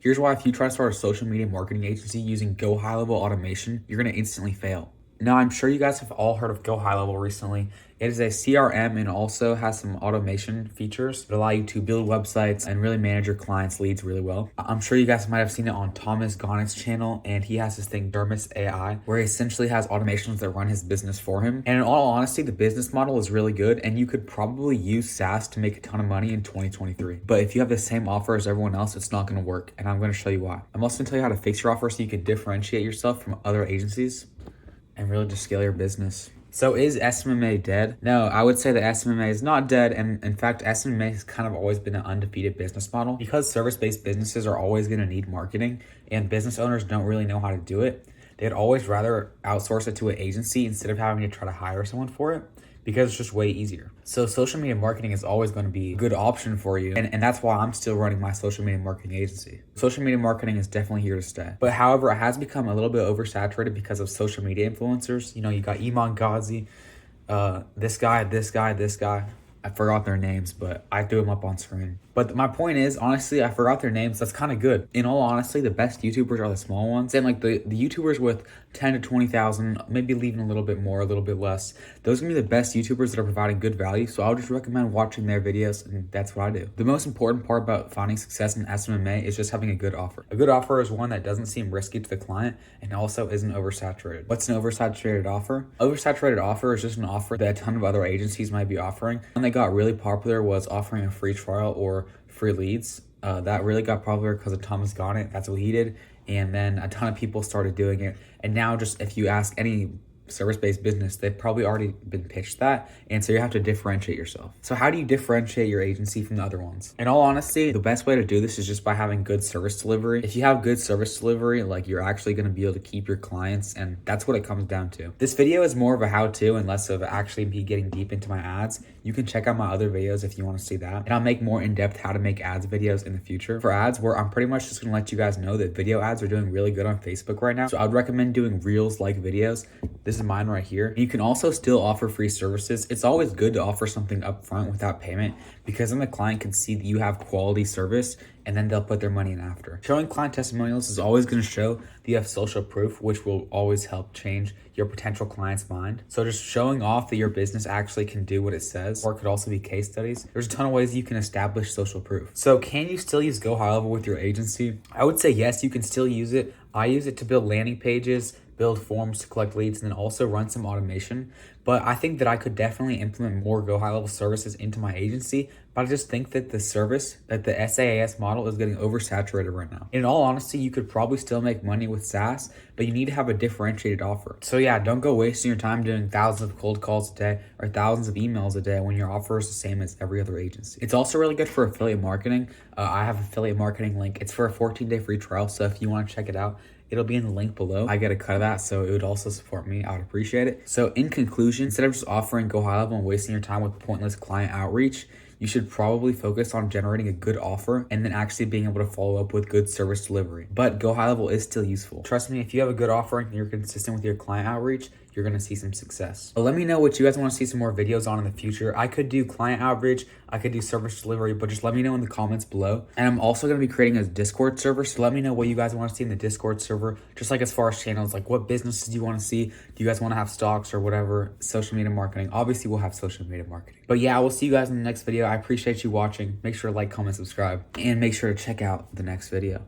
Here's why: if you try to start a social media marketing agency using GoHighLevel automation, you're going to instantly fail. Now, I'm sure you guys have all heard of GoHighLevel recently. It is a CRM and also has some automation features that allow you to build websites and really manage your clients' leads really well. I'm sure you guys might have seen it on Thomas Gonnick's channel, and he has this thing, Dermis AI, where he essentially has automations that run his business for him. And in all honesty, the business model is really good, and you could probably use SaaS to make a ton of money in 2023. But if you have the same offer as everyone else, it's not going to work, and I'm going to show you why. I'm also going to tell you how to fix your offer so you can differentiate yourself from other agencies and really just scale your business. So is SMMA dead? No, I would say that SMMA is not dead. And in fact, SMMA has kind of always been an undefeated business model because service-based businesses are always going to need marketing and business owners don't really know how to do it. They'd always rather outsource it to an agency instead of having to try to hire someone for it, because it's just way easier. So social media marketing is always going to be a good option for you. And that's why I'm still running my social media marketing agency. Social media marketing is definitely here to stay. But however, it has become a little bit oversaturated because of social media influencers. You know, you got Iman Ghazi, this guy. I forgot their names, but I threw them up on screen. But my point is, honestly, I forgot their names. That's kind of good. In all honesty, the best YouTubers are the small ones. And like the YouTubers with 10 to 20,000, maybe leaving a little bit more, a little bit less. Those are going to be the best YouTubers that are providing good value. So I'll just recommend watching their videos, and that's what I do. The most important part about finding success in SMMA is just having a good offer. A good offer is one that doesn't seem risky to the client and also isn't oversaturated. What's an oversaturated offer? Oversaturated offer is just an offer that a ton of other agencies might be offering. One that got really popular was offering a free trial or free leads. That really got popular because of Thomas Gonnick. That's what he did. And then a ton of people started doing it. And now just if you ask any service-based business, they've probably already been pitched that. And so you have to differentiate yourself. So how do you differentiate your agency from the other ones? In all honesty, the best way to do this is just by having good service delivery. If you have good service delivery, like, you're actually going to be able to keep your clients, and that's what it comes down to. This video is more of a how-to and less of actually me getting deep into my ads. You can check out my other videos if you want to see that. And I'll make more in-depth how to make ads videos in the future. For ads, where I'm pretty much just going to let you guys know that video ads are doing really good on Facebook right now. So I'd recommend doing Reels-like videos. This is mine right here. You can also still offer free services. It's always good to offer something up front without payment, because then the client can see that you have quality service and then they'll put their money in after. Showing client testimonials is always going to show that you have social proof, which will always help change your potential client's mind. So just showing off that your business actually can do what it says, or it could also be case studies. There's a ton of ways you can establish social proof. So can you still use GoHighLevel with your agency? I would say yes, you can still use it. I use it to build landing pages, build forms to collect leads, and then also run some automation. But I think that I could definitely implement more GoHighLevel services into my agency. But I just think that the SaaS model is getting oversaturated right now. In all honesty, you could probably still make money with SaaS, but you need to have a differentiated offer. So yeah, don't go wasting your time doing thousands of cold calls a day or thousands of emails a day when your offer is the same as every other agency. It's also really good for affiliate marketing. I have affiliate marketing link. It's for a 14-day free trial. So if you want to check it out, it'll be in the link below. I get a cut of that, so it would also support me. I would appreciate it. So in conclusion, instead of just offering GoHighLevel and wasting your time with pointless client outreach, you should probably focus on generating a good offer and then actually being able to follow up with good service delivery. But GoHighLevel is still useful. Trust me, if you have a good offer and you're consistent with your client outreach, you're going to see some success. But let me know what you guys want to see some more videos on in the future. I could do client outreach, I could do service delivery, but just let me know in the comments below. And I'm also going to be creating a Discord server, so let me know what you guys want to see in the Discord server. Just like as far as channels, like what businesses do you want to see? Do you guys want to have stocks or whatever? Social media marketing. Obviously, we'll have social media marketing. But yeah, I will see you guys in the next video. I appreciate you watching. Make sure to like, comment, subscribe, and make sure to check out the next video.